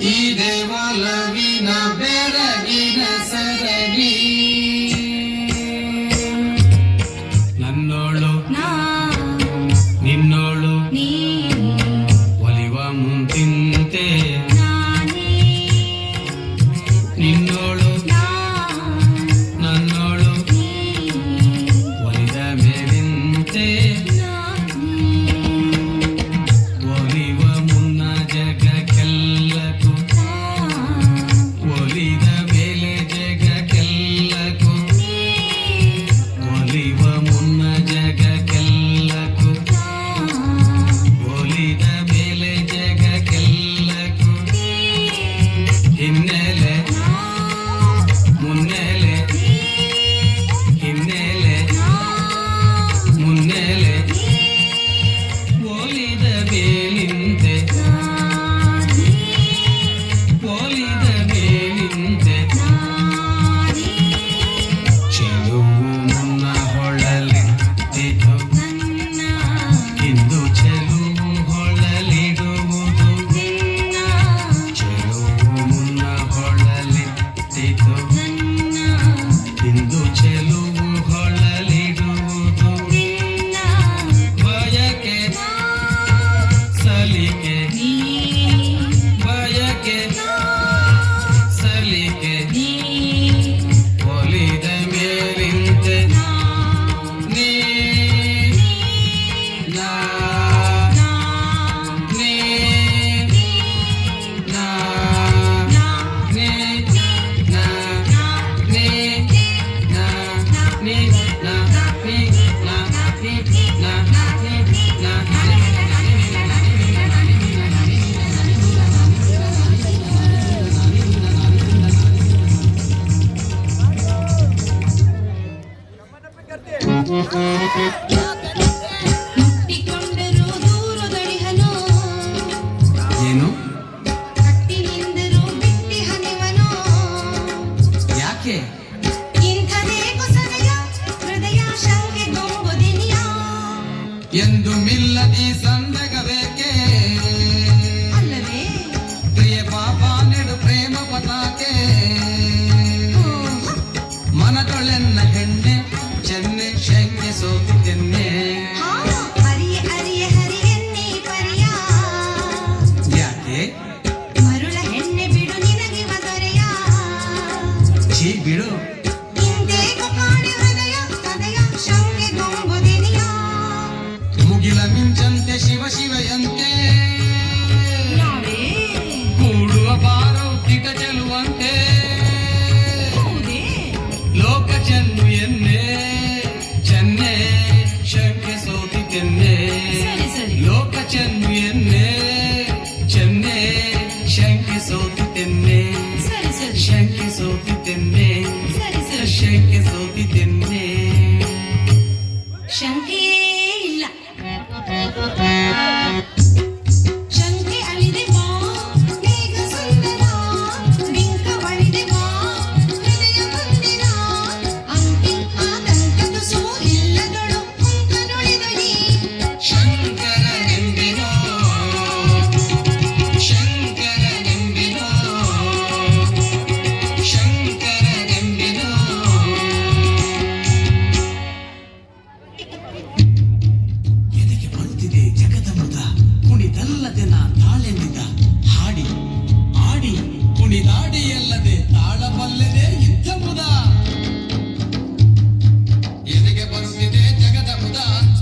ಈ ದೇವಾಲವಿನ ಬೆರಗಿನ ಯಾಕೆ ಎಂದು ಮಿಲ್ಲದಿ ಸಂದಗಬೇಕೆ ಅಲ್ಲವೇ ಪ್ರಿಯ ಪಾಪ ನೆಡು ಪ್ರೇಮ ಪತಾಕೆ ಮನದೊಳೆನ್ನ ಹೆಣ್ಣೆ ಚೆನ್ನೆ ಶಂಗೆ ಸೋತಿದ್ದೆನ್ನೆ ಹರಿಯ ಹರಿಯ ಹರಿಯನ್ನೇ ಪರಿಯ ಯಾಕೆ ಮರುಳ ಹೆಣ್ಣೆ ಬಿಡು ನಿನಗೆ ಮದರೆಯ ಛೀ ಬಿಡು ಮುಗಿಲ ಮಿಂಚಂತೆ ಶಿವ ಶಿವಯಂತೆ ಕೂಡುವ ಬಾರೋ ತಿಟ ಚೆಲುವಂತೆ ಲೋಕ ಚೆನ್ನು ಎನ್ನೆ ಚೆನ್ನೆ ಶಂಕೆ ಸೋತಿದ್ದೆನ್ನೆ ಲೋಕ ಚೆನ್ನು ಎನ್ನೆ ಚೆನ್ನೆ ಶಂಕೆ ಸೋತಿದ್ದೆನ್ನೆ ಶಂಕೆ ಸೋತಿದ್ದೆನ್ನೆ ಶಂಕೆ ಸೋತಿದ್ದೆನ್ನೆ ಶಂಕೆಯೇ ಇಲ್ಲ ಶಂಕೆ ಅಳಿದೆ ಬಾ ಬೇಗ ಸುಂದರ ಬಿಂಕ ಬಳಿದೆ ಬಾ ಹೃದಯ ಮಂದಿರ ಅಂಕಿ ಆತಂಕದ ಸೋ ಇಲ್ಲದೊಳು ಕುಂಕನೊಳಿದೊಳಿ ಶಂಕರನೆಂಬಿನೋ ಶಂಕರನೆಂಬಿನೋ ಶಂಕರನೆಂಬಿನೋ ಎದೆಗೆ ಬಂದಿದೆ ಜಗದಮುದ ಕುಣಿದಲ್ಲದೆ ನಾ ತಾಳೆನಿದ ಹಾಡಿ ಆಡಿ ಕುಣಿದಾಡಿ ಅಲ್ಲದೆ ತಾಳಬಲ್ಲದೆ ಯುದ್ಧ ಮುದ ಎದೆಗೆ ಬರುತ್ತಿದೆ ಜಗದಮುದ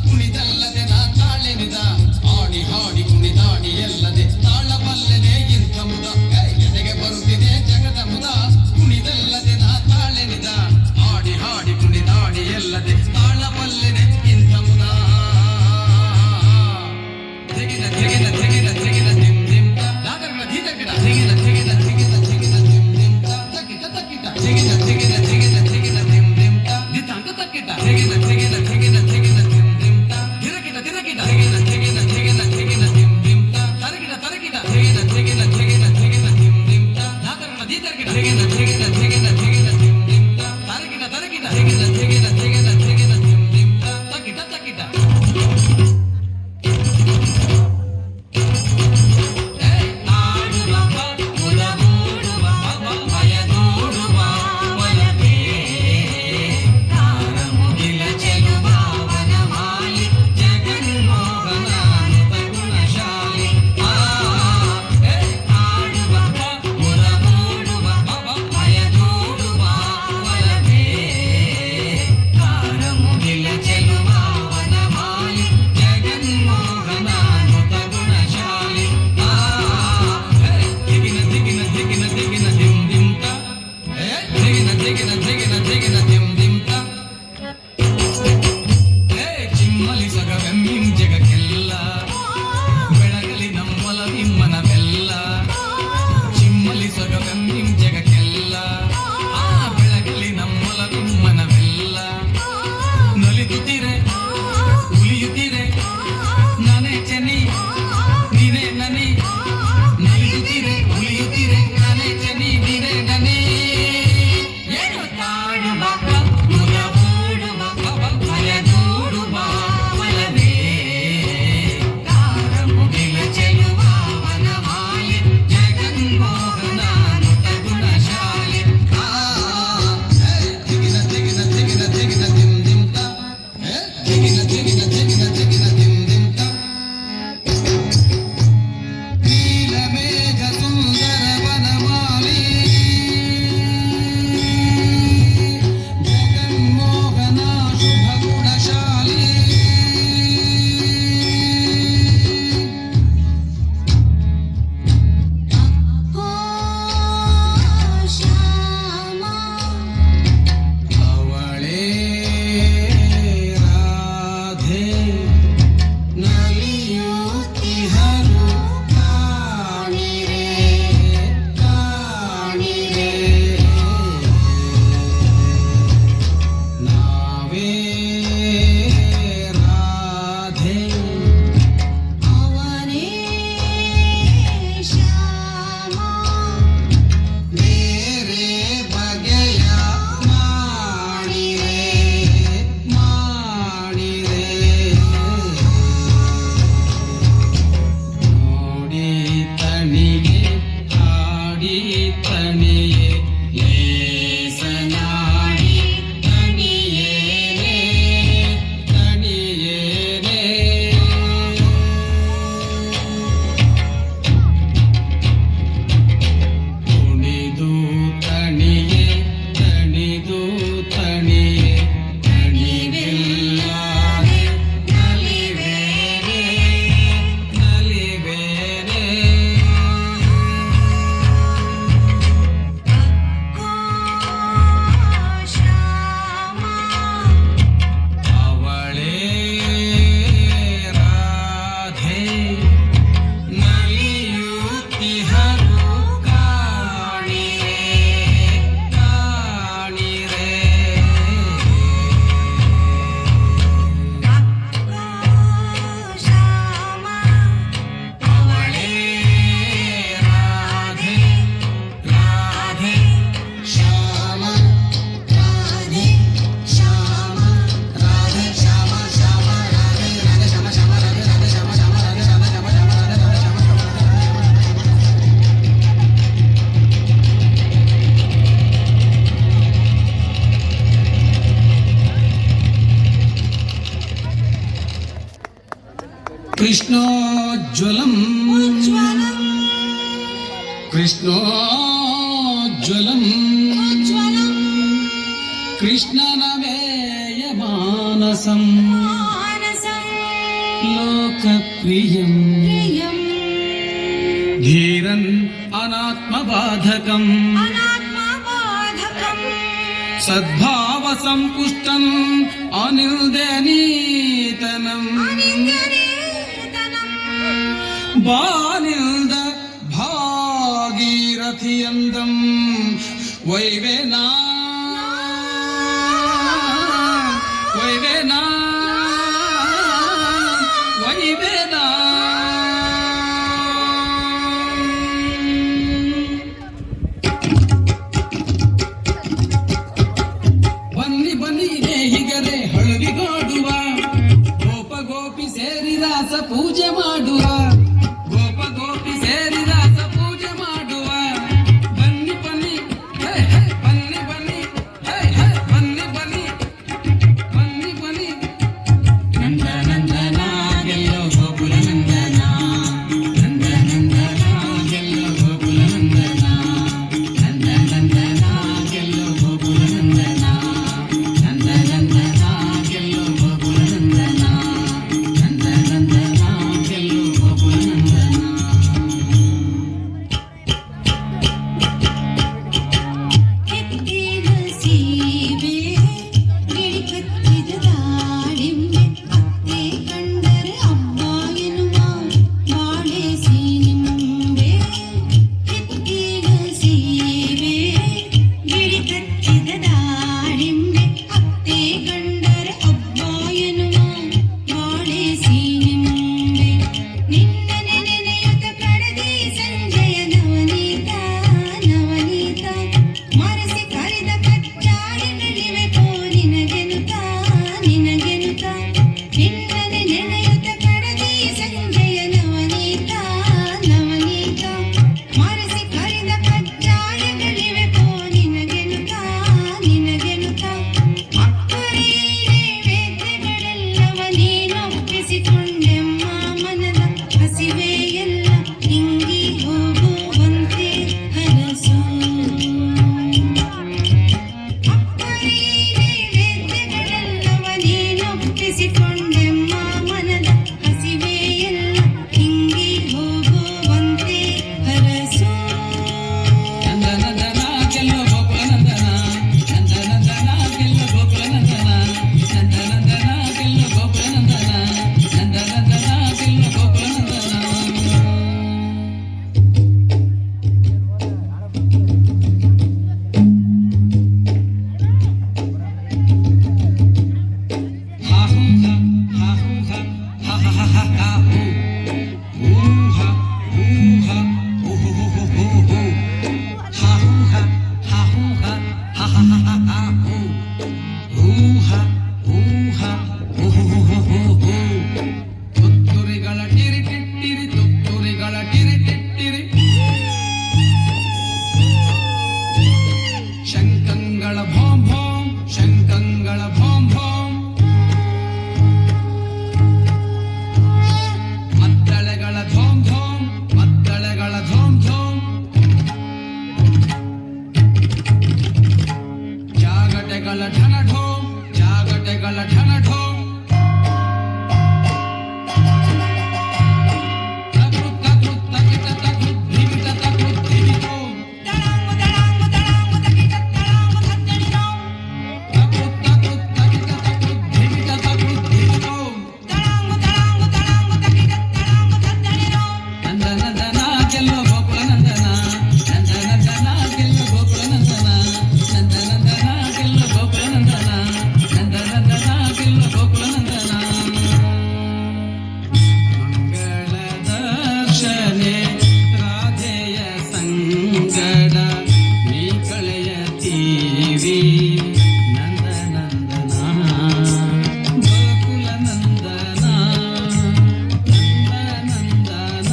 ಕುಣಿದಲ್ಲದೆ ನಾ ತಾಳೆನಿದ ಆಡಿ ಹಾಡಿ ಕುಣಿದಾಡಿ ಅಲ್ಲದೆ ತಾಳಬಲ್ಲದೆ ಯುದ್ಧ ಮುದ ಎದೆಗೆ ಬರುತ್ತಿದೆ ಜಗದಮುದ ಕುಣಿದಲ್ಲದೆ ನಾ ತಾಳೆನಿದ ಆಡಿ ಹಾಡಿ ಕುಣಿದಾಡಿ ಅಲ್ಲದೆ ತಾಳಬಲ್ಲದೆ ಯುದ್ಧ ಮುದ ತೆಗಿನ ತೆಗಿನ ತೆಗಿನ ತೆಗಿನ ದಿಮ್ ದಿಮ್ ದಾದರ್ನ ಧೀತಗಿಡ ತೆಗಿನ ತೆಗಿನ ತೆಗಿನ ತೆಗಿನ ದಿಮ್ ದಿಮ್ ತಕ್ಕಿಟ ತಕ್ಕಿಟ ತೆಗಿನ ತೆಗಿನ ತೆಗಿನ ತೆಗಿನ ದಿಮ್ ದಿಮ್ ದಿತಾಂಕ ತಕ್ಕಿಟ ತೆಗಿನ ತೆಗಿನ ತೆಗಿನ ತೆಗಿನ ದಿಮ್ ದಿಮ್ ದಿರಕಿಟ ದಿರಕಿಟ ತೆಗಿನ ತೆಗಿನ ತೆಗಿನ ತೆಗಿನ ದಿಮ್ ದಿಮ್ ತರಕಿಟ ತರಕಿಟ ತೆಗಿನ ತೆಗಿನ ತೆಗಿನ ತೆಗಿನ ದಿಮ್ ದಿಮ್ ದಾದರ್ನ ಧೀತಗಿಡ ತೆಗಿನ ತೆಗಿನ ತೆಗಿನ ತೆಗಿನ ದಿಮ್ ದಿಮ್ ತರಕಿಟ ತರಕಿಟ ತೆಗಿನ ತೆಗಿನ ತೆಗಿನ ತೆಗಿನ ದಿಮ್ ದಿಮ್ ತಕ್ಕಿಟ ತಕ್ಕಿಟ ಏನು ತಾಡು ಮಗ ಕೃಷ್ಣೋಜ್ವಲಂ ಉಜ್ವಲಂ ಕೃಷ್ಣೋಜ್ವಲಂ ಉಜ್ವಲಂ ಕೃಷ್ಣನಮೇಯ ಮಾನಸಂ ಮಾನಸಂ ಲೋಕಪ್ರಿಯಂ ಪ್ರಿಯಂ ಧೀರನ್ ಅನಾತ್ಮಬಾಧಕಂ ಅನಾತ್ಮಬೋಧಕಂ ಸದ್ಭಾವ ಸಂಪುಷ್ಟಂ ಅನಿಲ್ದನೀತನಂ ಅನಿಂದ್ಯನೇತನಂ ಬಾನಿಲ್ದ ಭಾಗೀರಥಿಯಂದಂ ವೈವೇನಾ ವೈವೇನಾ ವೈವೇನಾ ಬನ್ನಿ ಬನ್ನಿ ನೇಹಿಗರೆ ಹಳುವಿಗಾಡುವ ಗೋಪ ಗೋಪಿ ಸೇರಿ ರಾಸ ಪೂಜೆ ಮಾಡುವ ಗೋಪ ಗೋಪಿ ಸೇರಿ ರಾಸ ಪೂಜೆ ಮಾಡುವ ಬನ್ನಿ ಬನ್ನಿ ಹೇ ಹೇ ಬನ್ನಿ ಬನ್ನಿ ಹೇ ಹೇ ಬನ್ನಿ ಬನ್ನಿ ಬನ್ನಿ ಬನ್ನಿ ನಂದ ನಂದನ ಗೆಲ್ಲೋ ಗೋಕುಲ ನಂದನ ನಂದ ನಂದನ ಗೆಲ್ಲೋ ಗೋಕುಲ ನಂದನ ನಂದ ನಂದನ ಗೆಲ್ಲೋ ಗೋಕುಲ ನಂದನ ನಂದ ನಂದನ ಗೆಲ್ಲೋ ಗೋಕುಲ ನಂದನ ನಂದ ನಂದನ ಗೆಲ್ಲೋ ಗೋಕುಲ ನಂದನ ಕೆತ್ತಿದ ಸೀಬೆ ಗಿಳಿ ಕತ್ತಿದ ದಾಳಿಂಬೆ ಅತ್ತೆ ಕಂಡರೆ ಅಬ್ಬ ಎನ್ನುವ ಬಾಳೆ ಸೀನಿಂಬೆ ಕೆತ್ತಿದ ಸೀಬೆ ಗಿಳಿ ಕತ್ತಿದ ದಾಳಿಂಬೆ ಅತ್ತೆ ಕಂಡರೆ ಅಬ್ಬ ಎನ್ನುವ ಬಾಳೆ ಸೀನಿಂಬೆ ನಿನ್ನ ನೆನೆಯುತ್ತ ಕಡದಿ ಸಂಜಯ ನವನೀತ ನವನೀತ ಮರೆಸಿ ಕರೆದ ಕಚ್ಚಾಯಗಳಿವೆ ಪೋ ನಿನಗೆನುತ ನಿನಗೆನುತ ನಿನ್ನನೆ ನೆನೆಯುತ್ತ ಕಡದಿ ಸಂಜಯ ನವನೀತ ನವನೀತ ಮರೆಸಿ ಕರೆದ ಕಚ್ಚಾಯಗಳಿವೆ ಪೋ ನಿನಗೆನುತ ನಿನಗೆನುತ ಅಕ್ಕರೆ ನೈವೇದ್ಯಗಳೆಲ್ಲವ ನೀನೊಪ್ಪಿಸಿಕೊಂಡೆಮ್ಮ ಮನದ ಹಸಿವೆಯೆಲ್ಲ ಹಿಂಗಿ ಹೋಗುವಂತೆ ಹರಸು ಅಕ್ಕರೆ ನೈವೇದ್ಯಗಳೆಲ್ಲವ ನೀನೊಪ್ಪಿಸಿಕೊಂಡೆಮ್ಮ ಮನದ ಹಸಿವೆಯೆಲ್ಲ ಹಿಂಗಿ ಹೋಗುವಂತೆ ಹರಸು ನಂದ ನಂದನ ಗೆಲ್ಲೋ ಗೋಕುಲ ನಂದನ ನಂದ ನಂದನ ಗೆಲ್ಲೋ ಗೋಕುಲ ನಂದನ ನಂದ ನಂದನ ಗೆಲ್ಲೋ ಗೋಕುಲ ನಂದನ ನಂದ ನಂದನ ಗೆಲ್ಲೋ ಗೋಕುಲ ನಂದನ ಹಾಹು ಹಾಹು ಹಾ ಹಾ ಹಾ ಹಾ ಹಾ ಹೂ ಊಹ ಊಹ ಓಹೋ ಹೋ ಹೋ ಹೋ ಹಾಹು ಹಾಹು ಹಾ ಹಾ ಹಾ ಹಾ ಹಾ ಹೂ ಊಹ ಊಹ ಓಹೋ ಹೋ ಹೋ ಹೋ ತುತ್ತೂರಿಗಳ ಟಿರಿ ಟಿಟ್ಟಿರಿ ತುತ್ತೂರಿಗಳ ಟಿರಿ ಟಿಟ್ಟಿರಿ ಶಂಕಂಗಳ ಭೋಂ ಭೋಂ ಶಂಕಂಗಳ ಭೋಂ ಭೋಂ ಮದ್ದಳೆಗಳ ಧೋಂ ಧೋಂ ಮದ್ದಳೆಗಳ ಧೋಂ ಧೋಂ ಜಾಗಟೆಗಳ ಢನ ಢೋಂ ಜಾಗಟೆಗಳ ಢನ ಢೋಂ ತಕೃತ್ ತಕೃತ್ ತಕಿಟ ತಕೃತ್ ಧಿಮಿಟ ತಕೃತ್ ಧಿಮಿತೋಂ ತಳಾಂಗು ತಳಾಂಗು ತಳಾಂಗು ತಕಿಟ ತಳಾಂಗು ತದ್ದಣಿನೋ ತಕೃತ್ ತಕೃತ್ ತಕಿಟ ತಕೃತ್ ಧಿಮಿಟ ತಕೃತ್ ಧಿಮಿತೋಂ ತಳಾಂಗು ತಳಾಂಗು ತಳಾಂಗು ತಕಿಟ ತಳಾಂಗು ತದ್ದಣಿನೋ ನಂದ ನಂದನ ಗೆಲ್ಲೋ ಗೋಕುಲ ನಂದನ ನಂದ ನಂದನ ಗೆಲ್ಲೋ ಗೋಕುಲ ನಂದನ ನಂದ ನಂದನ ಗೆಲ್ಲೋ ಗೋಕುಲ ನಂದನ ನಂದ ನಂದನ ಗೆಲ್ಲೋ ಗೋಕುಲ ನಂದನ ಮಂಗಳ ದರ್ಶನೆ ರಾಧೆಯ ಸಂಗಡ ನೀ ಕಳೆಯತೀವಿ ನಂದ ನಂದನ ಗೋಕುಲ ನಂದನ ನಂದ ನಂದನ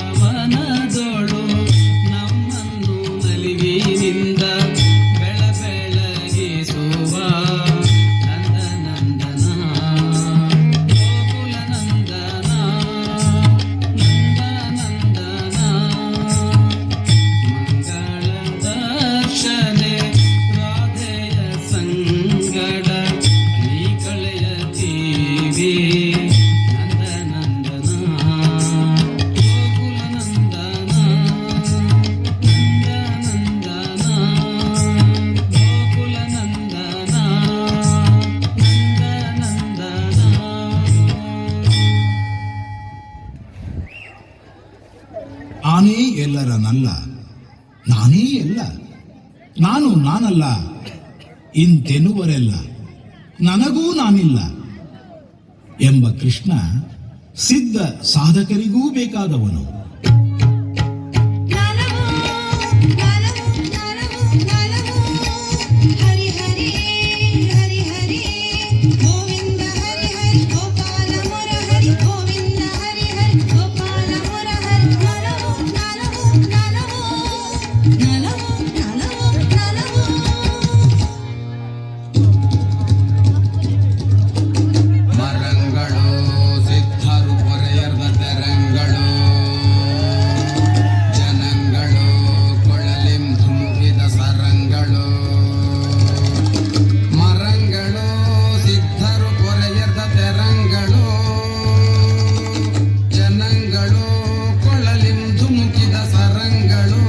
ಬೃಂದಾವನದೊಳು ನಮ್ಮನ್ನು ನಲಿವಿನಿಂದ ಬೆಳ ಬೆಳಗಿಸುವ ನಂದ ನಂದನ ನಾನಲ್ಲ, ನಾನೇ ಎಲ್ಲ, ನಾನು ನಾನಲ್ಲ ಇಂತೆನ್ನುವರೆಲ್ಲ, ನನಗೂ ನಾನಿಲ್ಲ ಎಂಬ ಕೃಷ್ಣ ಸಿದ್ಧ ಸಾಧಕರಿಗೂ ಬೇಕಾದವನು. ನಲವೋ ನಲವೋ ನಲವೋ ನಲವೋ ಹರಿ ಹರಿ ಹರಿ ಹರಿ ಗೋವಿಂದ ಹರಿ ಹರಿ ಗೋಪಾಲ ಮುರಹರಿ ಗೋವಿಂದ ಹರಿ ಹರಿ ಗೋಪಾಲ ಮುರಹರಿ ನಲವೋ ನಲವೋ ನಲವೋ ನಲವೋ ನಲವೋ ನಲವೋ ಮರಂಗಳು ಸಿದ್ಧರು ಪೊರೆಯರ್ದ ತೆರಂಗಳು, ಜನಗಳು ಕೊಳಲಿಂ ಧುಮುಕಿದ ಸರಂಗಳು. ಮರಂಗಳು ಸಿದ್ಧರು ಪೊರೆಯರ್ದ ತೆರಂಗಳು, ಜನಗಳು ಕೊಳಲಿಂ ಧುಮುಕಿದ ಸರಂಗಳು.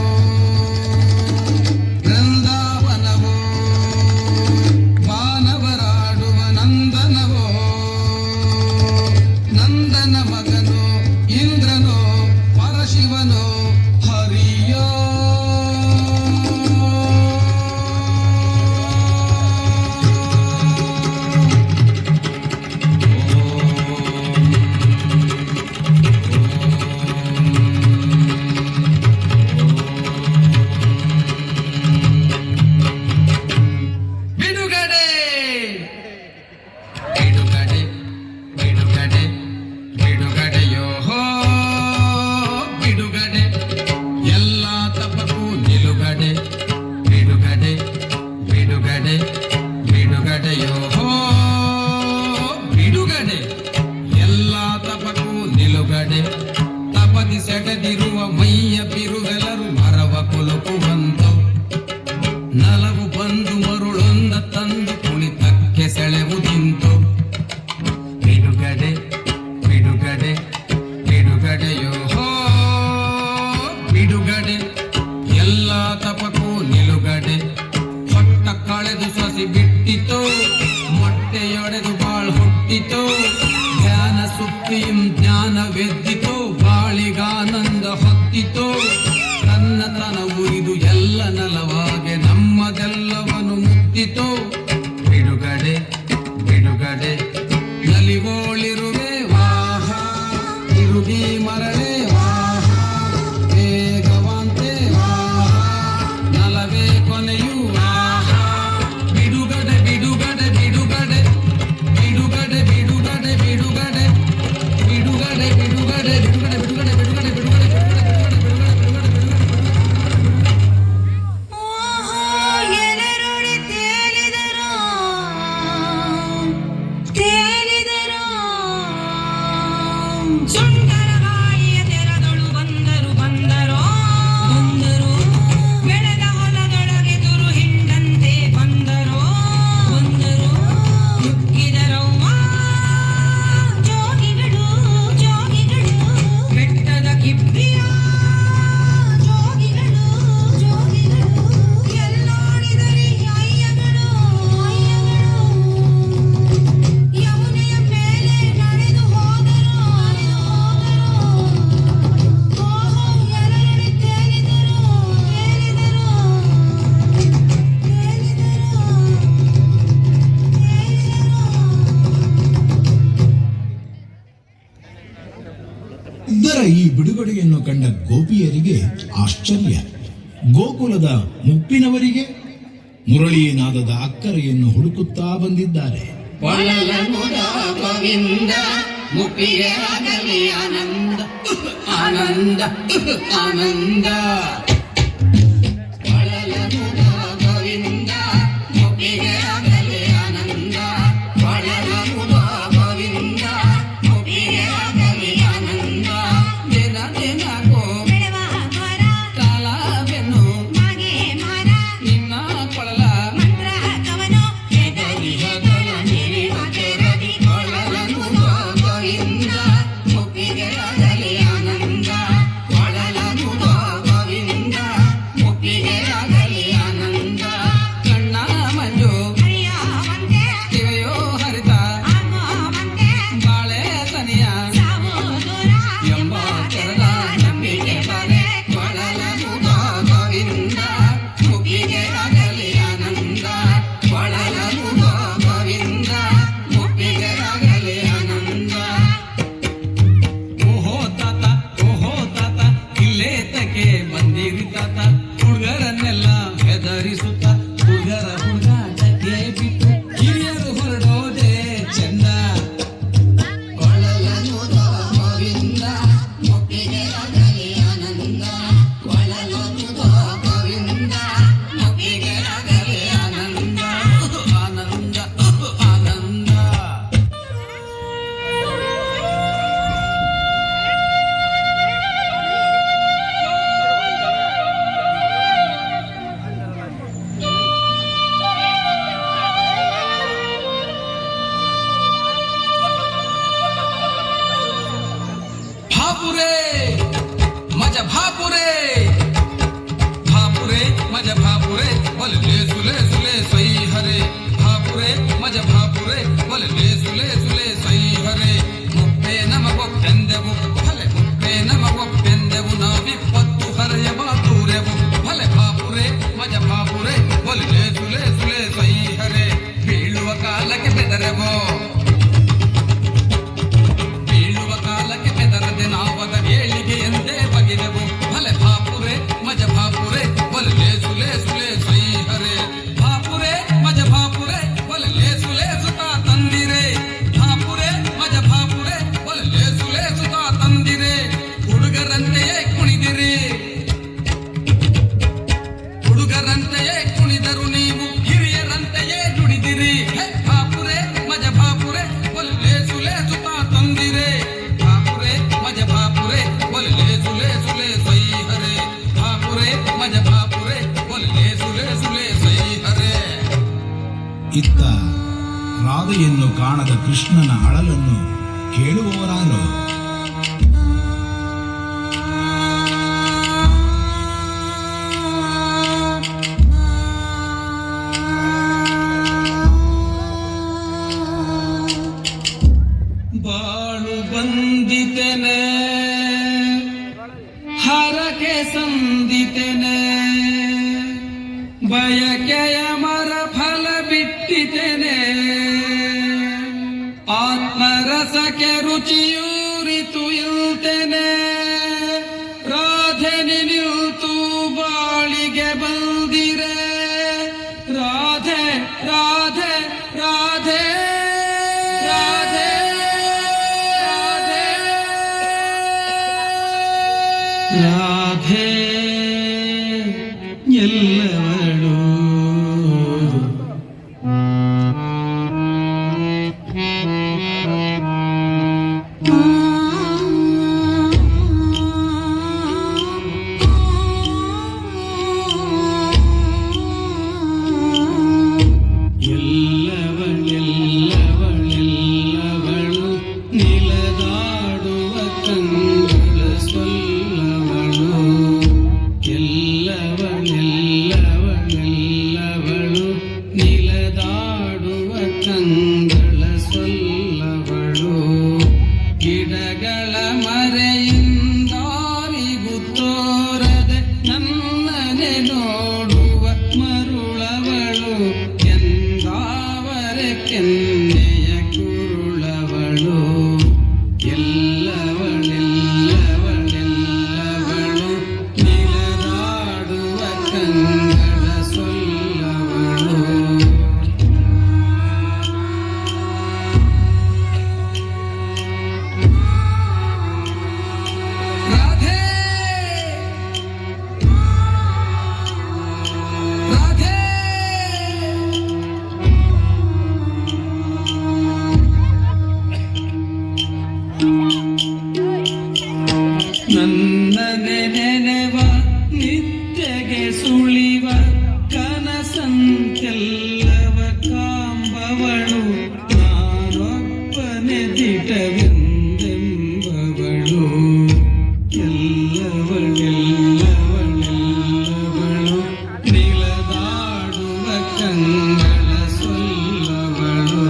ಬೃಂದಾವನವೋ ಮಾನವರಾಡುವ ನಂದನವೋ, ನಂದನ ಮಗನೋ ಇಂದ್ರನೋ ಪರಶಿವನೋ ಹರಿಯೋ. ಬಿಡುಗಡೆ ಬಿಡುಗಡೆ ಬಿಡುಗಡೆ ಬಿಡುಗಡೆಯೋ ಹೋ ಬಿಡುಗಡೆ, ಎಲ್ಲ ತಪ್ಪಕ್ಕೂ ನಿಲುಗಡೆ. ಬಿಡುಗಡೆ ಬಿಡುಗಡೆ ಬಿಡುಗಡೆಯೋ ಹೋ ಬಿಡುಗಡೆ, ಎಲ್ಲ ತಪ್ಪಕ್ಕೂ ನಿಲುಗಡೆ. ತಪದಿ ಸೆಟದಿರುವ ಮೈಯ ಬಿರುವೆಲರು ಮರವ ಕುಲುಕುವಂತು, ನಲವು ಬಂದು ಮರುಳೊಂದ ತಂದು ಕುಣಿತಕ್ಕೆ ಸೆಳೆವುದಿಂತು. ಬಿಡುಗಡೆ ಬಿಡುಗಡೆ ಬಿಡುಗಡೆಯೋ ಹೋ ಬಿಡುಗಡೆ, ಎಲ್ಲ ತಪಕ್ಕೂ ನಿಲುಗಡೆ. ಹೊಟ್ಟ ಕಳೆದು ಸೊಸಿ ಬಿಟ್ಟಿತು, ಮೊಟ್ಟೆಯೊಡೆದು ಬಾಳ್ ಹುಟ್ಟಿತು. ಧ್ಯಾನ ಸುಪ್ಪಿಂ ಜ್ಞಾನವೆದ್ದಿತು, ಬಾಳಿಗಾನಂದ ಹೊತ್ತಿತು. ತನ್ನತನ ಉರಿದು ಎಲ್ಲ ನಲವಾಗೆ ನಮ್ಮದೆಲ್ಲವನು ಮುತ್ತಿತು. ಬಿಡುಗಡೆ ಬಿಡುಗಡೆ ನಲಿವೋಳಿರುವೆ ವಾಹ, ತಿರುಗಿ ಮರಳೆ ವಾಹ, ವೇಗವಂತೆ ವಾಹ, ನಲವೇ ಕೊನೆಯು ವಾಹ. ಬಿಡುಗಡೆ ಬಿಡುಗಡೆ ಬಿಡುಗಡೆ ಬಿಡುಗಡೆ ಬಿಡುಗಡೆ ಬಿಡುಗಡೆ ಬಿಡುಗಡೆ ಬಿಡುಗಡೆ ಬಿಡುಗಡೆ ಬಿಡುಗಡೆ ಬಿಡುಗಡೆ ಬಿಡುಗಡೆ ಬಿಡುಗಡೆ ಓಹೋ ಎಲ್ಲರೊಡೆ ತೇಲಿದರು ತೇಲಿದರು, ಸುಂದರ ಗಾಳಿಯ ತೆರದೊಳು ಬಂದರು ಬಂದರೋ ಬಂದರು, ಬೆಳೆದ ಹೊಲದೊಳಗೆ ದುರು ಹಿಂಡಂತೆ ಬಂದರೋ ಬಂದರು. ನುಗ್ಗಿದರವ್ವ ಜೋಗಿಗಳು ಜೋಗಿಗಳು, ಬೆಟ್ಟದ ಕಿಬ್ಬಿಯ ಜೋಗಿಗಳು ಜೋಗಿಗಳು. ಎಲ್ಲೋಡಿದರಿ ಅಯ್ಯಗಳು ಅಯ್ಯಗಳು, ಯಮುನೆಯ ಮೇಲೆ ನಡೆದು ಹೋದರು ಓಹೋ ಎಲ್ಲರೊಡೆ ತೇಲಿದರು ತೇಲಿದರು ಇದರ ಈ ಬಿಡುಗಡೆಯನ್ನು ಕಂಡ ಗೋಪಿಯರಿಗೆ ಆಶ್ಚರ್ಯ, ಗೋಕುಲದ ಮುಪ್ಪಿನವರಿಗೆ ಮುರಳೀನಾದದ ಅಕ್ಕರೆಯನ್ನು ಹುಡುಕುತ್ತಾ ಬಂದಿದ್ದಾರೆ. ಒಳಲನುಡ ಗೋವಿಂದ ಮುಪ್ಪಿಗೆ ಆಗಲಿ ಆನಂದ ಆನಂದ ಆನಂದ. ಒಳಲನುಡ ಗೋವಿಂದ ಮುಪ್ಪಿಗೆ ಆಗಲಿ ಆನಂದ. ಒಳಲನುಡ ಗೋವಿಂದ ಮುಪ್ಪಿಗೆ ಆಗಲಿ ಆನಂದ. ದಿನ ದಿನಕ್ಕೂ ಬೆಳವ ಮರ ಕಾಲವೆನ್ನು ಮಾಗೆ ಮರ ನಿನ್ನ ಕೊಳಲ ಮಂತ್ರ ಕವನೋ ಹಗಲ ನೀರಿನ ತೆರದಿ. ಒಳಲನುಡ ಗೋವಿಂದ ಮುಪ್ಪಿಗೆ ಆಗಲಿ ಆನಂದ. ಒಳಲನುಡ ಗೋವಿಂದ ಮಜ ಭಾಪುರೆ ಬಲ್ ಲೇ ಸುಲೆ ಸುಲೆ ಸೈ ಹರೆ ಭಾಪುರೆ ಮಜ ಭಾಪುರೆ ಬಲ್ ಲೇ ಸುಲೆ ಸುಲೆ ಸೈ ಹರೆ ಮುಪ್ಪೆ ನಮಗೊಪ್ಪೆಂದೆವು ಫಲೆ ಮುಪ್ಪೆ ನಮಗೊಪ್ಪೆಂದೆವು ನಾವಿಪ್ಪತ್ತು ಹರೆಯ ಬಾತೂರೆವು ಫಲೆ ಭಾಪುರೆ ಮಜ ಭಾಪುರೆ ಬಲ್ ಲೇ ಸುಲೆ ಸುಲೆ ಸೈ ಹರೆ ಬೀಳುವ ಕಾಲಕ್ಕೆ ಬೆದರೆವೋ ಬೀಳುವ ಕಾಲಕ್ಕೆ ಬೆದರದೆ ನಾವದ ಏಳಿಗೆ ಎಂದೇ ಬಗೆದೆವು ಭಲೆ ಭಾಪುರೆ ಮಜ ಭಾಪುರೆ ಬಲ್ ಲೇ ಸುಲೆ ಸುಲೆ ಸೈ ಹರೆ ಭಾಪುರೆ ಮಜ ಭಾಪುರೆ ಬಲ್ ಲೇ ಸುಲೆ ಸುತಾ ತಂದಿರೆ ಭಾಪುರೆ ಮಜ ಭಾಪುರೆ ಬಲ್ ಲೇ ಸುಲೆ ಸುತಾ ತಂದಿರೆ ಹುಡುಗರಂತೆಯೇ ಕುಣಿದಿರಿ ಹುಡುಗರಂತೆಯೇ ಕುಣಿದರು ನೀವು ಹಿರಿಯರಂತೆಯೇ ದುಡಿದಿರಿ ಹೇ ಭಾಪುರೆ ಮಜ ಭಾಪುರೆ ಬಲ್ ಲೇ ಸುಲೆ ಸುತಾ ತಂದಿರೆ ಭಾಪುರೆ ಮಜ ಭಾಪುರೆ ಬಲ್ ಲೇ ಸುಲೆ ಸುಲೆ ಸೈ ಹರೆ ಭಾಪುರೆ ಮಜ ಭಾಪುರೆ ಬಲ್ ಲೇ ಸುಲೆ ಸುಲೆ ಸೈ ಹರೆ ಇತ್ತ ರಾಧೆಯನ್ನು ಕಾಣದ ಕೃಷ್ಣನ ಅಳಲನ್ನು ಕೇಳುವವರಾರೋ? ಬಾಳು ಬಂದಿತೆನೆ ಹರಕೆ ಸಂದಿತೆನೆ ಬಯಕೆಯ ಮರ ಫಲ ಬಿಟ್ಟಿತೆನೆ ಆತ್ಮರಸಕ್ಕೆ ರುಚಿಯೂರಿತು ಇಲ್ತೆನೆ ರಾಧೆ ನಿಲ್ತು ಬಾಳಿಗೆ ಬಂದಿರೆ ರಾಧೆ ರಾಧೆ ರಾಧೆ ರಾಧೆ ರಾಧೆ ಎಲ್ಲವಳು ಎಲ್ಲವಳೆಲ್ಲವಳೆಲ್ಲವಳು ನಿಲದಾಡುವ ಕಂಗಳ ಸೊಲ್ಲವಳು ಎಲ್ಲವಳೆಲ್ಲವಳೆಲ್ಲವಳು ನಿಲದಾಡುವ ಕಂಗಳ ಸೊಲ್ಲವಳು ಗಿಡಗಳ ಮರೆಯಿಂದಾರಿಗೂ ತೋರದೆ ನನ್ನನೆ ನೋಡುವ ಮರುಳವಳು ಎಂದಾವರೆ ಕೆನ್ನೆಯ ಕುರುಳವಳು ಎಲ್ಲವಳೆಲ್ಲವಳೆಲ್ಲವಳು ನಿಲದಾಡುವ ಕಂಗಳ ಸೊಲ್ಲವಳು ರಾಧೆ ರಾಧೆ ನನ್ನನೆ ನೆನೆವ ನಿತ್ಯಗೆ ಸುಳಿವ ಕನಸಂತೆಲ್ಲವ ಕಾಂಬವಳು ನಾನೊಬ್ಬನೆ ದಿಟವೆಂದೆಂಬವಳು ಎಲ್ಲವಳೆಲ್ಲವಳೆಲ್ಲವಳು ನಿಲದಾಡುವ ಕಂಗಳ ಸೊಲ್ಲವಳು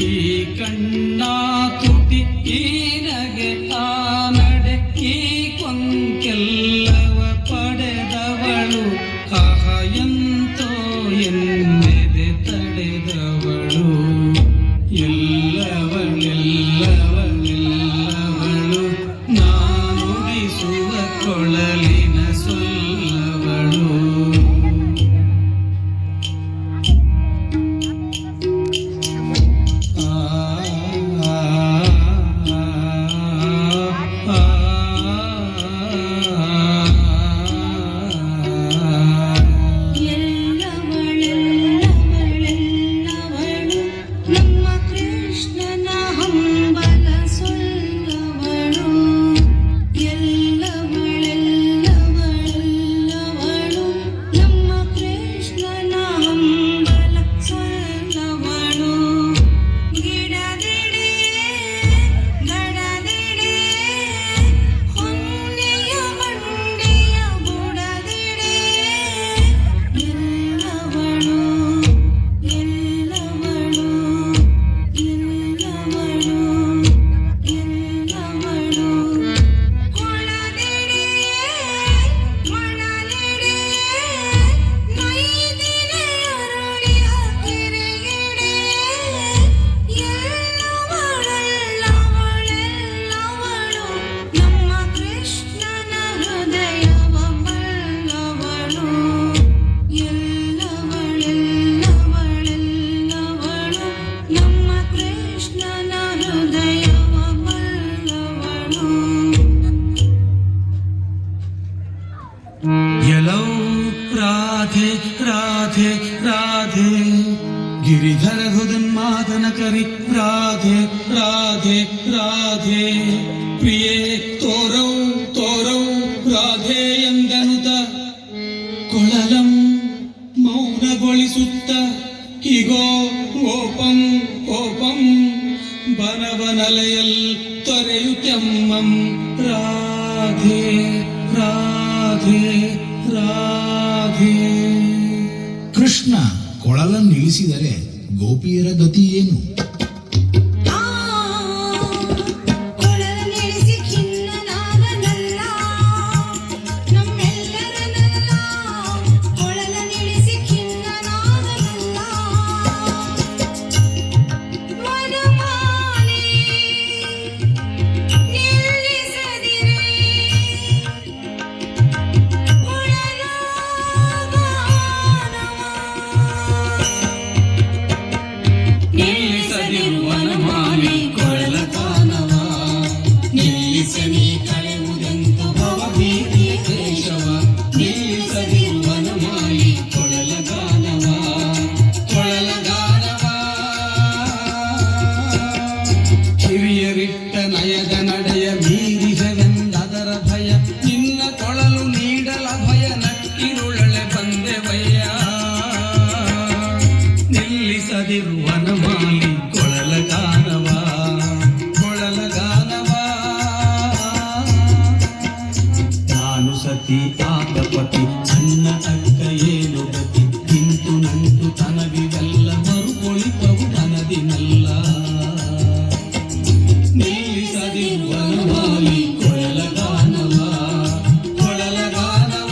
ಈ ಕಣ್ಣ ತುಟಿ ಈ ನಗೆ ಆ ನಡೆ ಈ ಕೊಂಕೆಲ್ಲವ ಪಡೆದವಳು ಆಹ ಎಂತೋ ಎನ್ನೆದೆ ತಡೆದವಳು ಎಲ್ಲವಳೆಲ್ಲವಳೆಲ್ಲವಳು ನಾನುಡಿಸುವ ಕೊಳಲಿನ ಸೊಲ್ಲವಳು ಎಲ್ಲವಳೆಲ್ಲವಳೆಲ್ಲವಳು ನಮ್ಮ ಕೃಷ್ಣನ ಹಂಬಲ ಸೊಲ್ಲವಳು ರಾಧೆ ರಾಧೆ ರಾಧೆ ಗಿರಿಧರ ಹೃದನ್ಮಾದನ ಕರಿ ರಾಧೆ ರಾಧೆ ರಾಧೆ ಪ್ರಿಯೇ ತೋರೌ ತೋರೌ ರಾಧೆ ಎಂದನುತ ಕೊಳಲಂ ಮೌನಗೊಳಿಸುತ್ತ ಇಗೋ ಓಪಂ ಓಪಂ ಬನವನಲೆಯಲ್ ತೊರೆಯುತ್ಯಮ್ಮಂ ರಾಧೆ ರಾಧೆ ರಾಧೆ. ಕೃಷ್ಣ ಕೊಳಲನ್ನಿಳಿಸಿದರೆ ಗೋಪಿಯರ ಗತಿ ಏನು? ಆ ಕೊಳಲನ್ನಿಳಿಸಿ ಖಿನ್ನನಾದನಲ್ಲ ನಮ್ಮೆಲ್ಲರನ್ನೆಲ್ಲ ಕೊಳಲನ್ನಿಳಿಸಿ ಖಿನ್ನನಾದನಲ್ಲ ವನಮಾಲೆ ನಿಲ್ಲಿಸದಿರೆ ನಿಲ್ಲಿಸದಿರುವನಮಾಲಿ ಕೊಳಲಗಾನವ ನಿಲ್ಲಿಸನಿ ಕಳೆವುದೆಂತು ಭವಭೀತಿಯ ಕೇಶವ ನಿಲ್ಲಿಸದಿರುವನಮಾಲಿ ಕೊಳಲಗಾನವ ಕೊಳಲಗಾನವ ಕಿರಿಯರಿಟ್ಟ ನಯದ ನಡೆಯ ಮೀರಿಸವೆಂದದರ ಭಯ ನಿನ್ನ ಕೊಳಲು ನೀಡಲ ಭಯ ನಕ್ಕಿರುಳಳೆ ಬಂದೆವಯ್ಯ ನಿಲ್ಲಿಸದಿರುವನಮಾಲಿ ಕೊಳಲಗಾನವ ಕೊಳಲಗಾನವ ನಾನು ಸತಿ ಆತಪತಿ ಸಣ್ಣ ಅಕ್ಕ ಏನು ಗತಿ ನಿಂತು ನಂಟು ತನವಿವೆಲ್ಲ ಮರುಕೊಳಿಪವು ಮನದಿನಲ್ಲ ನಿಲ್ಲಿಸದಿರುವನಮಾಲಿ ಕೊಳಲಗಾನವ ಕೊಳಲಗಾನವ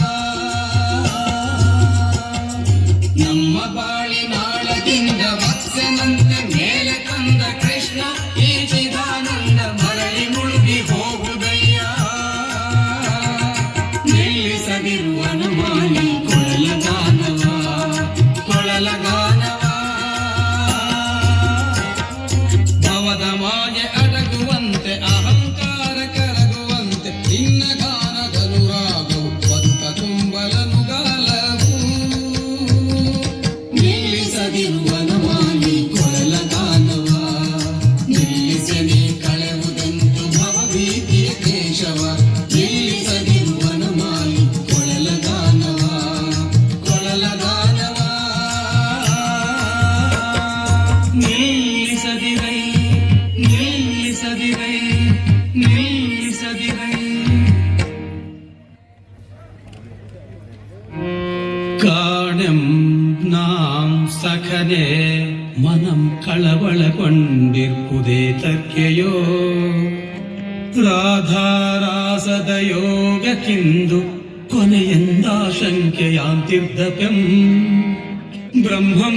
ನಮ್ಮ ಬಾಳಿನಾಳದಿಂದ ವತ್ಸನಂತೆ ಮೇಲೆ ತಂದ ಕೃಷ್ಣ ಈ ಚಿದಾನಂದ ಮರಳಿ ಮುಳುಗಿ ಹೋಗುದಯ್ಯ ನಿಲ್ಲಿಸದಿರುವನಮಾಲಿ ಕೊಳಲಗಾನವ ಕೊಳಲಗಾನವ ಭವದ ಮಾಯೆ ಅಡಗುವಂತೆ ಅಹಂಕಾರ ಕರಗುವಂತೆ ನಿನ್ನ ಗಾನದನುರಾಗವು ಭಕ್ತ ತುಂಬಲನುಗಾಲವು ನಿಲ್ಲಿಸದಿರುವನಮಾಲಿ ಕೊಳಲಗಾನವ ನಿಲ್ಲಿಸದೆ ಕಳೆವುದೆಂತು ಭವಭೀತಿಯ ಕೇಶವ ನಿಲ್ಲಿಸದಿರುವನಮಾಲಿ ಕೊಳಲಗಾನವ ಕೊಳಲಗಾನವ ನಿಲ್ಲಿಸದಿರೈ ನಿಲ್ಲಿಸದಿರೈ ನಿಲ್ಲಿಸದಿರೈ ಕಾಣೆಂ ನಾಂ ಸಖನೆ ಮನಂ ಕಳವಳಗೊಂಡಿರ್ಪುದೇ ತರ್ಕೆಯೋ ರಾಧಾರಾಸದ ಯೋಗಕ್ಕಿಂದು ಕೊನೆಯೆಂದಾಶಂಕೆಯಾಂತಿರ್ದಪೆಂ ಬ್ರಹ್ಮಂ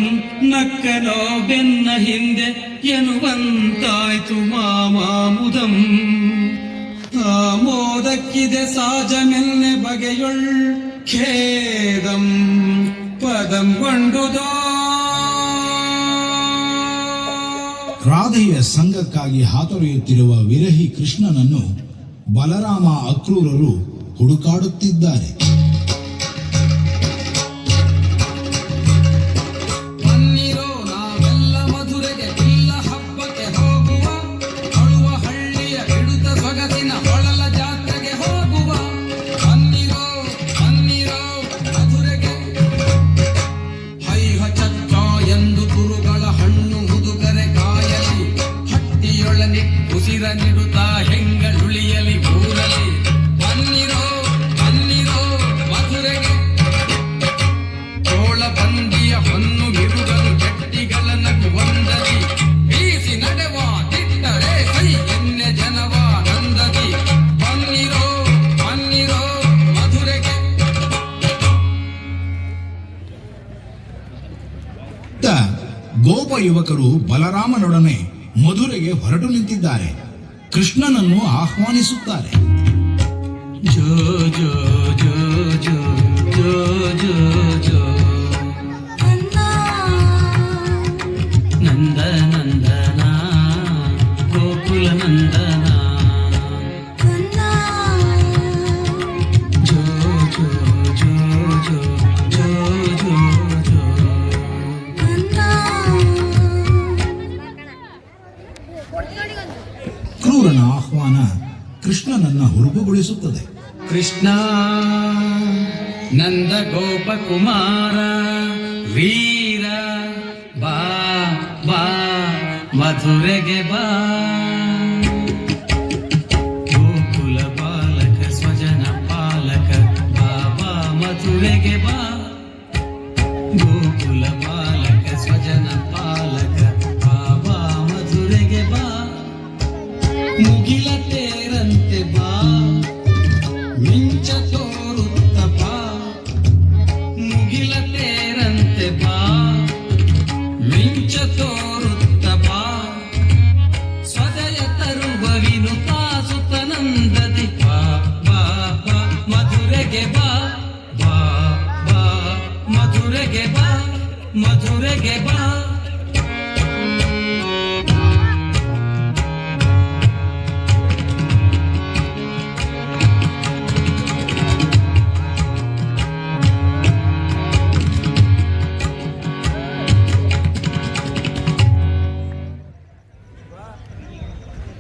ನಕ್ಕನೋ ಬೆನ್ನ ಹಿಂದೆ ಎನ್ನುವಂತಾಯ್ತು ಮಾಮಾಮುದಂ ಆಮೋದಕ್ಕಿದೆ ಸಾಜಮೆಲ್ನೆ ಬಗೆಯೊಳ್ ಖೇದಂ ಪದಂ ಗೊಂಡುದೋ ರಾಧೆಯ ಸಂಘಕ್ಕಾಗಿ ಹಾತೊರೆಯುತ್ತಿರುವ ವಿರಹಿ ಕೃಷ್ಣನನ್ನು ಬಲರಾಮ ಅಕ್ರೂರರು ಹುಡುಕಾಡುತ್ತಿದ್ದಾರೆ. ಬನ್ನಿರೋ ನಾವೆಲ್ಲ ಮಧುರೆಗೆ ಇಲ್ಲ ಹಬ್ಬಕ್ಕೆ ಹೋಗುವ ಅಳುವ ಹಳ್ಳಿಯ ಹಿಡುತ ಸೊಗಸಿನ ಹೊಳಲ ಜಾತ್ರೆಗೆ ಹೋಗುವ ಬನ್ನಿರೋ ಬನ್ನಿರೋ ಮಧುರೆಗೆ ಹೈಹ ಚಚ್ಚ ಎಂದು ಕುರುಗಳ ಹಣ್ಣು ಮುದುಕರೆ ಕಾಯಲಿ ಹಟ್ಟಿಯೊಳನಿ ಉಸಿರ ನಿಡುತ್ತಾ ಹೆಂಗಳುಳಿಯಲಿ ಊರಲಿ ಬನ್ನಿರೋ ಬನ್ನಿರೋ ಮಧುರೆಗೆ ತೋಳ ಬಂದಿಯ ಹೊನ್ನು ಮಿರುಗಲು ಗಟ್ಟಿಗಳ ನಗು ಒಂದದಿ ಬೀಸಿ ನಡೆವ ತಿಟ್ಟರೆ ಕೈ ಎನ್ನೆ ಜನವ ನಂದದಿ ಬನ್ನಿರೋ ಬನ್ನಿರೋ ಮಧುರೆಗೆ. ಇತ್ತ ಗೋಪ ಯುವಕರು ಬಲರಾಮನೊಡನೆ ಮಧುರೆಗೆ ಹೊರಟು ನಿಂತಿದ್ದಾರೆ. ಕೃಷ್ಣನನ್ನು ಆಹ್ವಾನಿಸುತ್ತಾರೆ. ಜೋ ಜೋ ಜೋ ಜೋ ಜೋ ಜೋ ಜೋ ನಂದ ನಂದನ ಗೋಕುಲ ನಂದನ ಜೋ ಜೋ ಜೋ ಜೋ ಜೋ ಜೋ ಮನರಂಗುಗೊಳಿಸುತ್ತದೆ. ಕೃಷ್ಣ ನಂದ ಗೋಪಕುಮಾರ ವೀರ ಬಾ ಬಾ ಮಧುರೆಗೆ ಬಾ ಗೋಕುಲ ಬಾಲಕ ಸ್ವಜನ ಪಾಲಕ ಬಾಬಾ ಮಧುರೆಗೆ ಬಾ ಗೋಕುಲ ಬಾಲಕ ಸ್ವಜನ ಪಾಲಕ ಬಾಬಾ ಮಧುರೆಗೆ ಬಾ ಮುಗಿಲ ತೇರಂತೆ ಬಾ ಮಿಂಚ ತೋರುತ್ತ ಬಾ ಮುಗಿಲ ತೇರಂತೆ ಬಾ ಮಿಂಚ ತೋರುತ್ತ ಬಾ ಸ್ವದಯ ತರುವ ವಿನುತಾಸುತನಂದದಿ ಬಾ ಬಾ ಬಾ ಮಧುರೆಗೆ ಬಾ ಬಾ ಬಾ ಮಧುರೆಗೆ ಬಾ ಮಧುರೆಗೆ ಬಾ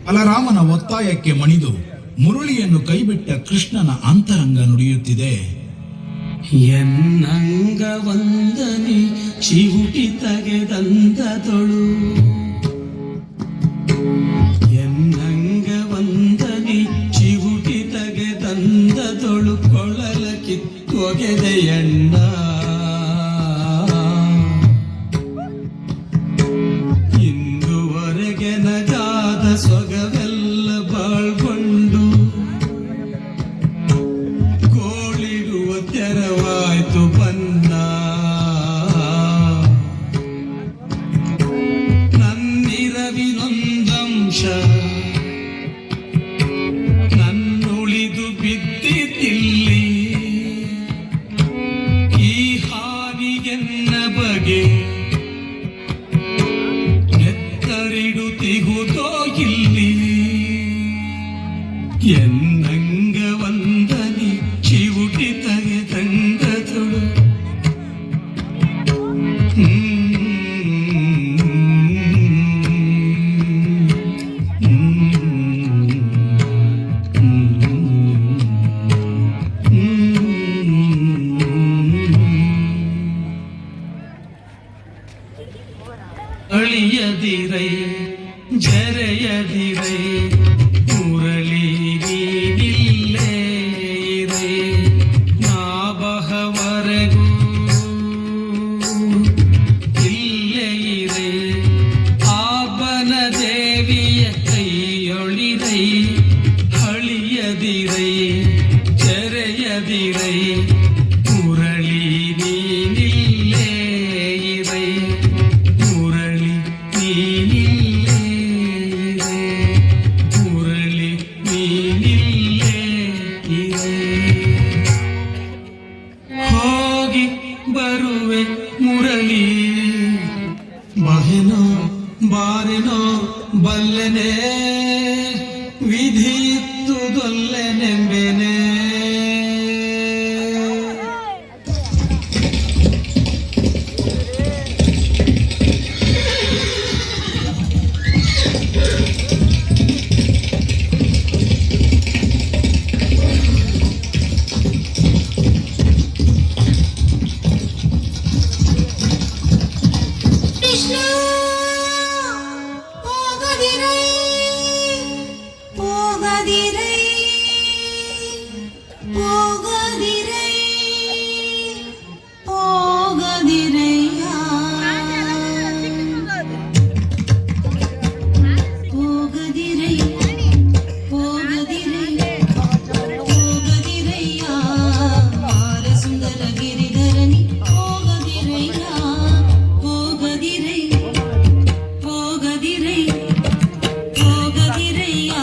ಬಲರಾಮನ ಒತ್ತಾಯಕ್ಕೆ ಮಣಿದು ಮುರಳಿಯನ್ನು ಕೈಬಿಟ್ಟ ಕೃಷ್ಣನ ಅಂತರಂಗ ನುಡಿಯುತ್ತಿದೆ. ಎನ್ನಂಗ ವಂದನಿ ಚಿವುಟಿ ತಗೆದಂದದೊಳು ಎನ್ನಂಗ ವಂದನಿ ಚಿವುಟಿ ತಗೆದಂದದೊಳು ಕೊಳಲ ಕಿತ್ತೊಗೆದೆಯಣ್ಣ ಇಂದುವರೆಗೆ ನಗಾದ ಸೊಗವೆಲ್ಲ ಬಾಳ್ಕೊಂಡು ಗೋಳಿಡುವ ತೆರವಾಯ್ತು ಬನ್ನ ನನ್ನಿರವಿನೊಂದಂಶ ನನ್ನುಳಿದು ಬಿದ್ದಿದ್ದಿಲ್ಲಿ ಈ ಹಾನಿಗೆನ್ನ ಬಗೆ ಎತ್ತರಿಡುತ್ತಿಹುದೋ ಇಲ್ಲಿ ಎನ್ನಂಗ ವಂದನಿ ಚಿವುಟಿ ತಗೆದಂದದೊಳು ಅಳಿಯದಿರೈ ಜರೆಯದಿರೈ ಮುರಳಿ ನೀನಿಲ್ಲೇ ಇರೈ ನಾಬಹವರೆಗೂ ಇಲ್ಲೇ ಇರೈ ಆಬನ ದೇವಿಯ ಕೈಯೊಳಿರೈ ಅಳಿಯದಿರೈ ಜರೆಯದಿರೈ ಮುರಳಿ ನೀನಿಲ್ಲೇ ಇರೈ ಮುರಳಿ ನೀನಿಲ್ಲೇ ಇರೈ ಮುರಳಿ ನೀನಿಲ್ಲೇ ಇರೈ ಹೋಗಿ ಬರುವೆ ಮುರಳಿ ಬಹೆನೋ ಬಾರೆನೋ ಬಲ್ಲೆನೆ ವಿಧಿಯಿತ್ತುದೊಲ್ಲೆನೆಂಬೆನೆ ಕೃಷ್ಣ ಹೋಗದಿರೈ ಹೋಗದಿರೈ ಹೋಗದಿರೈ ಹೋಗದಿರಯ್ಯ ಹೋಗದಿರೈ ಹೋಗದಿರೈ ಹೋಗದಿರಯ್ಯ ಬಾಲ ಸುಂದರ ಗಿರಿಧರನಿ ಹೋಗದಿರಯ್ಯ ಹೋಗದಿರೈ ಹೋಗದಿರೈ ಹೋಗದಿರಯ್ಯ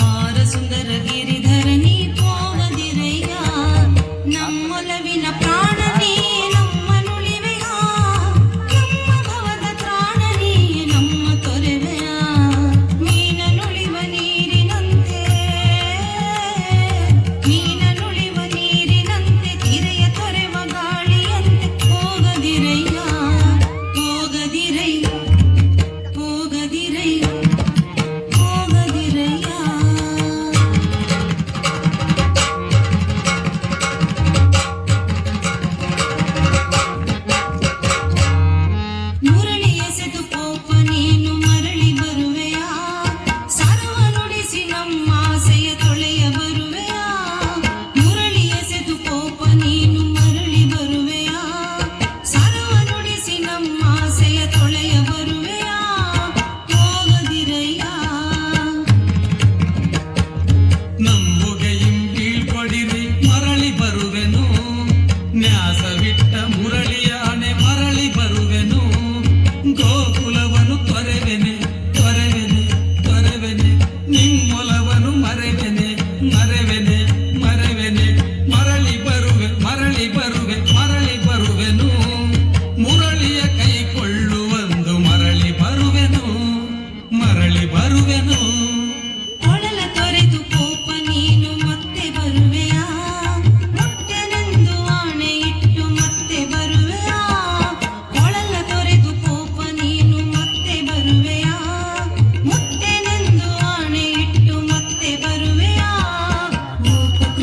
ಮಾರ ಸುಂದರ ಗಿರಿಧರನಿ ಹೋಗದಿರಯ್ಯ ನಮ್ಮೊಲವಿನ ಪ್ರಾಣನೇ ನಮ್ಮ ನುಳಿವೆಯ ನಮ್ಮ ಭವದ ತ್ರಾಣನೇ ನಮ್ಮ ತೊರೆವೆಯ ಮೀನ ನುಳಿವ ನೀರಿನಂತೆ ಮೀನ ನುಳಿವ ನೀರಿನಂತೆ ತಿರೆಯ ತೊರೆವ ಗಾಳಿಯಂತೆ ಹೋಗದಿರಯ್ಯ ಹೋಗದಿರೈ ಹೋಗದಿರೈ ಹೋಗದಿರಯ್ಯ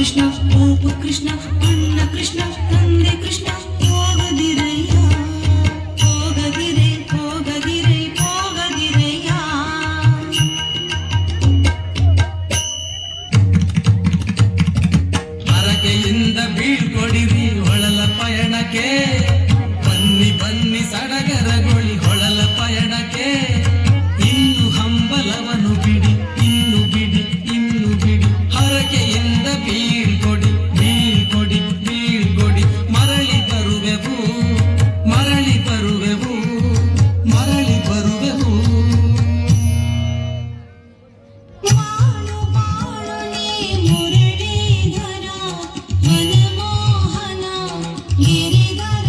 ಕೃಷ್ಣ ಕೋಪ ಕೃಷ್ಣ ಅಣ್ಣ ಕೃಷ್ಣ ತಂದೆ ಕೃಷ್ಣ ಹೋಗದಿರಯ್ಯ ಹೋಗದಿರೆ ಹೋಗದಿರೆ ಹೋಗದಿರಯ್ಯ ಹರಕೆಯಿಂದ ಬೀಳ್ಕೊಡಿರಿ ಹೊಳಲ ಪಯಣಕ್ಕೆ ಬನ್ನಿ ಬನ್ನಿ ಸಡಗರಗೊಳ್ಳಿ ಹೊಳಲ ಪಯಣಕ್ಕೆ ಇನ್ನು ಹಂಬಲವನು ಬಿಡಿ ಇನ್ನು ಬಿಡಿ ಇನ್ನು ಬಿಡಿ ಹರಕೆಯಿಂದ ಬೀಳ್ಕೊಡಿ ಬೀಳ್ಕೊಡಿ ಬೀಳ್ಕೊಡಿ ಮರಳಿ ಬರುವೆವು ಮರಳಿ ಬರುವೆವು ಮರಳಿ ಬರುವೆವು ಮಾಡು ಮಾಡು ನೀ ಮುರಳೀಧರ ಮನಮೋಹನ ಗಿರಿಧರ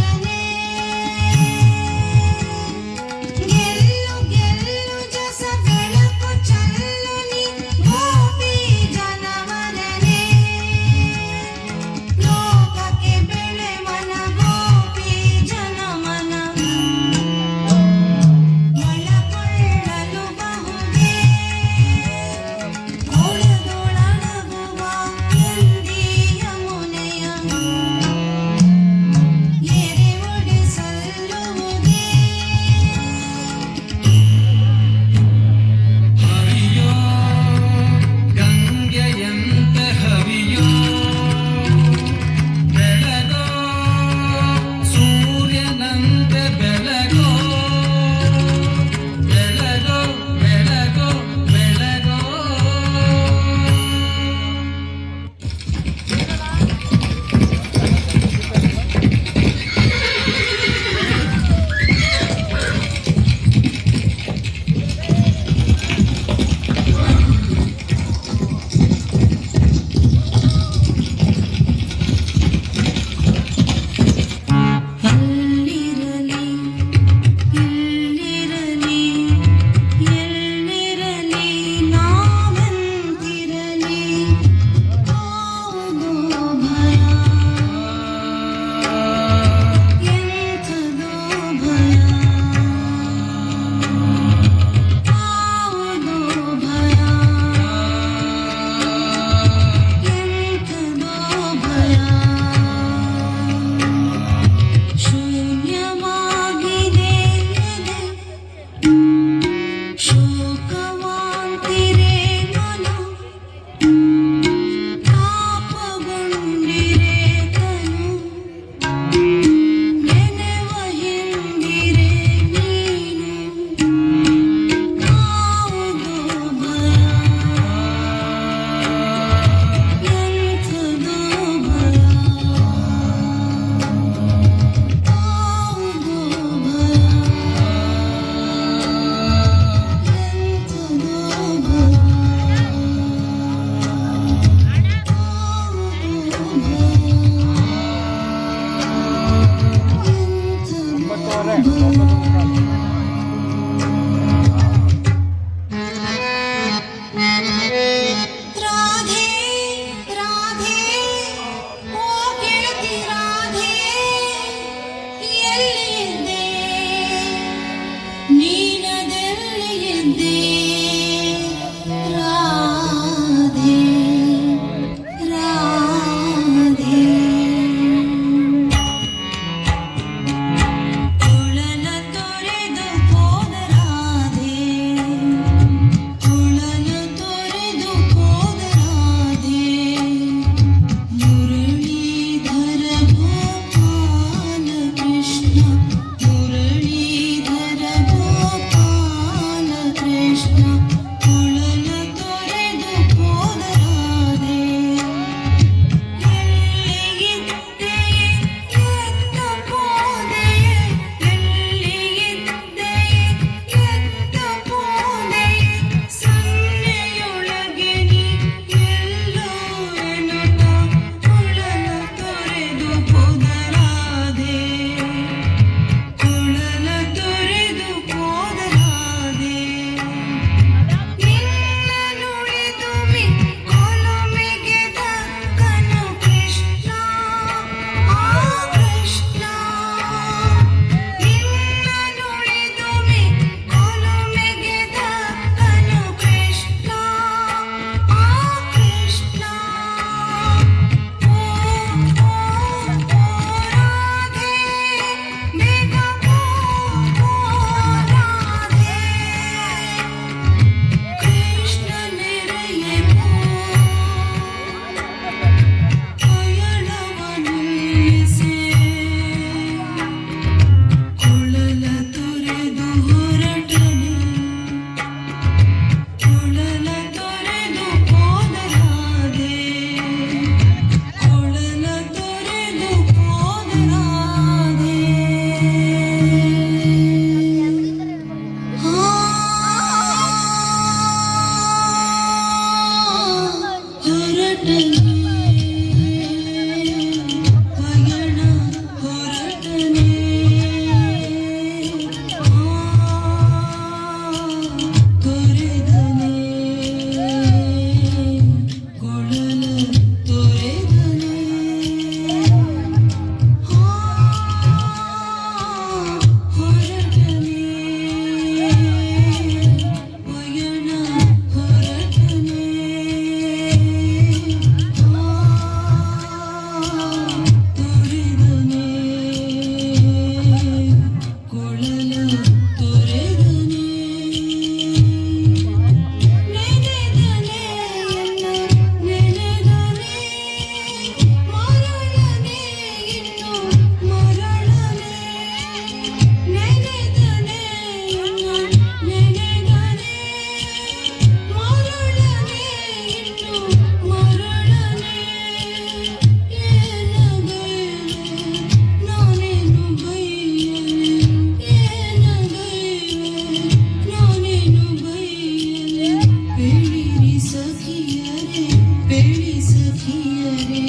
ಸಖಿಯರೇ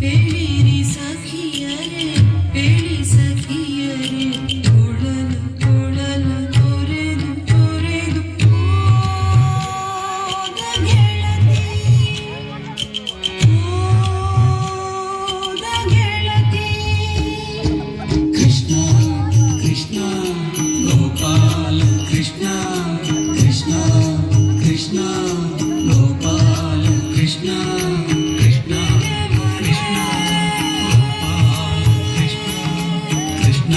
ಹೇಳಿರಿ ಸಖಿಯರೇ ಹೇಳಿ ಸಖಿಯರೇ ಕೊಳಲು ಕೊಳಲು ತೊರೆದು ತೊರೆದು ಹೋದ ಗೆಳತಿ ಹೋದ ಗೆಳತಿ ಕೃಷ್ಣ ಕೃಷ್ಣ ಗೋಪಾಲ ಕೃಷ್ಣ ಕೃಷ್ಣ ಕೃಷ್ಣ ಗೋಪಾಲ ಕೃಷ್ಣ ಕೃಷ್ಣ ಕೃಷ್ಣ ಗೋಪಾಲ ಕೃಷ್ಣ ಕೃಷ್ಣ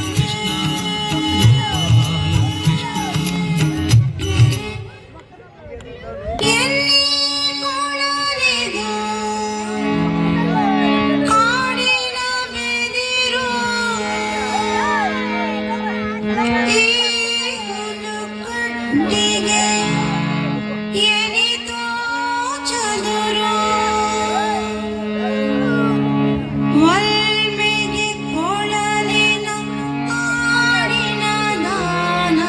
ಕೃಷ್ಣ ಗೋಪಾಲ ಕೃಷ್ಣ ಎಲ್ಲಿ ಕೊಳಲಿದು ಕಾಡಿನ ಬೆದಿರು ಈ ಹುಲುಕಟ್ಟಿಗೆ ಎನಿತೋ ಚದುರು ಒಲ್ಮೆಗೆ ಕೊಳಲಿನ ಹಾಡಿನ ದಾನ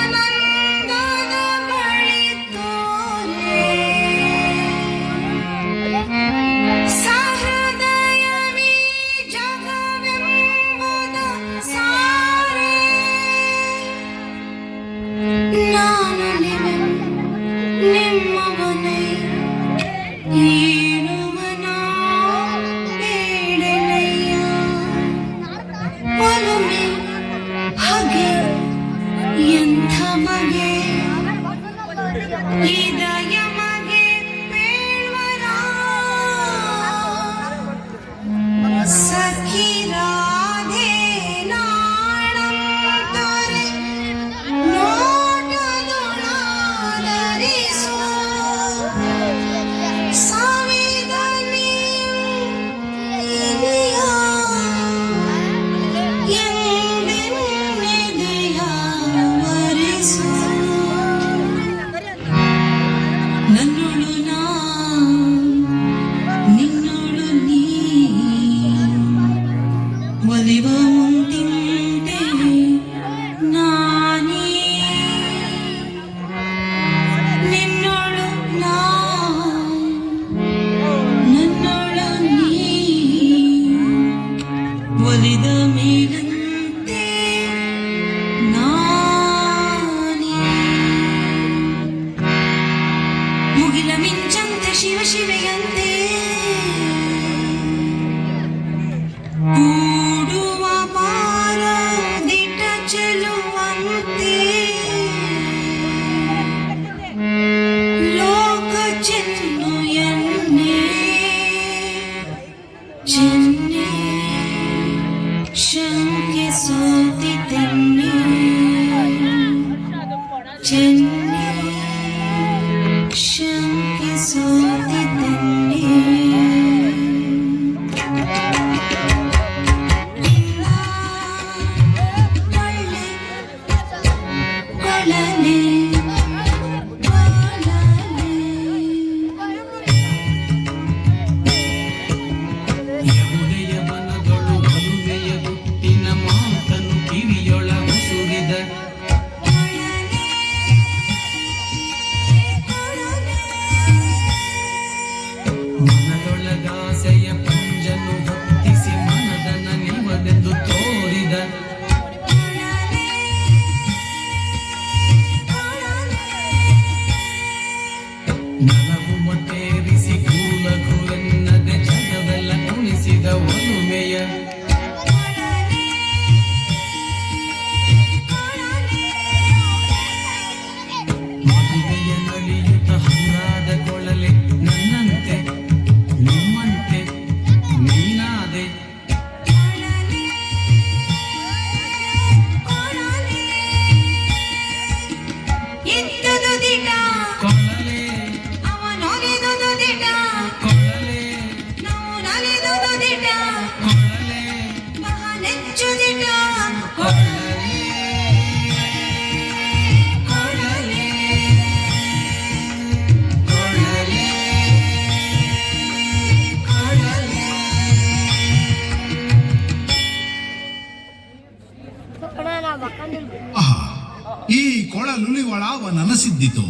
ಎನಗೆನ್ನಾನಂದದ ಬಳಿ ತೋರೆ ಸಹೃದಯವೀ ಜಗವೆಂಬುದ ಸಾರೆ ನಾನು ನಿಮ್ಮವನೇ ಏನುವನ ಬೇಡನಯ್ಯ ಒಲುಮೆ ಹಗೆ ಎಂಥ ಬಗೆ ಇದಯ ಮಗೆ ಬೇಡ್ವರ ಸಖಿ ರಾಧೆ ನಾಣಂತರೆ ನೋಟದೊಳಾದರಿಸು ಸಾವಿದ ನೀವು ಇನಿಯ ಎಂದೆನ್ನೆದೆಯ ವರಿಸು ನನ್ನೊಳು ನಾ ನಿನ್ನೊಳು ನೀ ಒಲಿವ ಮುಂದಿಂತೆ ನಾನೇ ನಿನ್ನೊಳು ನಾ ನನ್ನೊಳು ನೀ ಒಲಿದ ಮೇಲಂತೆ ನಾನೇ ಮುಗಿಲ ಮಿಂಚಂತೆ ಶಿವ ಶಿವೆಯಂತೆ ಕೂಡುವ ಪಾರದಿಟ ಚೆಲುವಂತೆ ಲೋಕ ಚೆನ್ನು ಎನ್ನೆ ಚೆನ್ನೆ ಶಂಕೆ ಸೋತಿತೆನ್ನೆ ಚೆನ್ನೆ ಶಂಕೆ ಸೋತಿತೆನ್ನೆ ಒಳ್ಳೆ ಕೊಳಲೆ ಯಮುನೆಯ ವನಗಳು ಮದುವೆಯ ಗುಟ್ಟಿನ ಮಾತನು ಕಿವಿಯೊಳಗ ಸುರಿದ ಮನದೊಳಗಾಸೆಯ ಪಂಜನು ಹೊತ್ತಿಸಿ ಮನದನ ನಿವದೆಂದು ತೋರಿದ ಕೊಳಲೆ ನನಸಿದ್ದಿತು.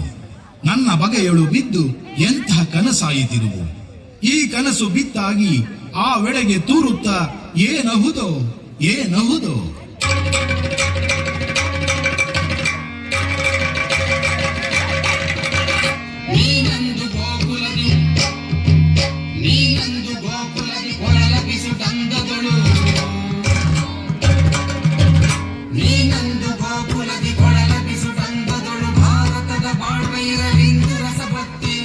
ನನ್ನ ಬಗೆಯಳು ಬಿದ್ದು ಎಂಥ ಕನಸಾಯಿತಿರುವು. ಈ ಕನಸು ಬಿತ್ತಾಗಿ ಆ ವೆಳೆಗೆ ತೂರುತ್ತಾ ಏನಹುದೋ ಏನಹುದೋ. ನೀನಂದು ಗೋಕುಲದಿ ಕೊಳಲ ಬಿಸುಟಂದದಳು. ನೀನಂದು ಗೋಕುಲದಿ ಕೊಳಲ ಬಿಸುಟಂದದಳು. ಭಾರತದ ಬಾಳ್ವೈರಲಿಂದು ರಸಭಕ್ತಿ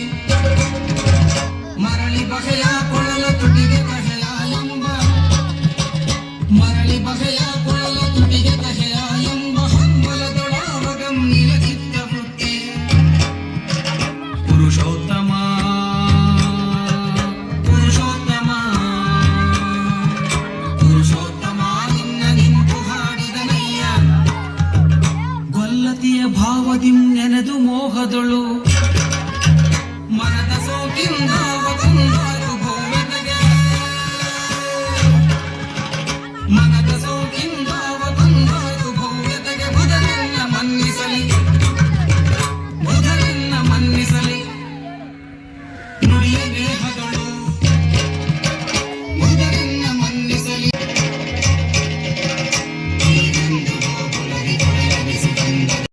ಮರಳಿ ಬಗೆಯ ಕೊಳಲ ತುಟಿಗೆ ಕಹೆಯ ಎಂಬ ಮರಳಿ ಬಗೆಯ ಕೊಳಲ ತುಟಿಗೆ ಕಹೆಯ ಎಂಬ ಹಂಬಲದೊಳಾವಗಂ ನಿಲಚಿತ್ತ ವೃತ್ತಿ. ಪುರುಷೋತ್ತಮ ಪುರುಷೋತ್ತಮ ಪುರುಷೋತ್ತಮ ನಿನ್ನ ನಿಂತು ಹಾಡಿದನಯ್ಯ. ಗೊಲ್ಲತಿಯ ಭಾವದಿಂ ನೆನೆದು ಮೋಹದೊಳು ಮನದ ಸೋಕಿಂದ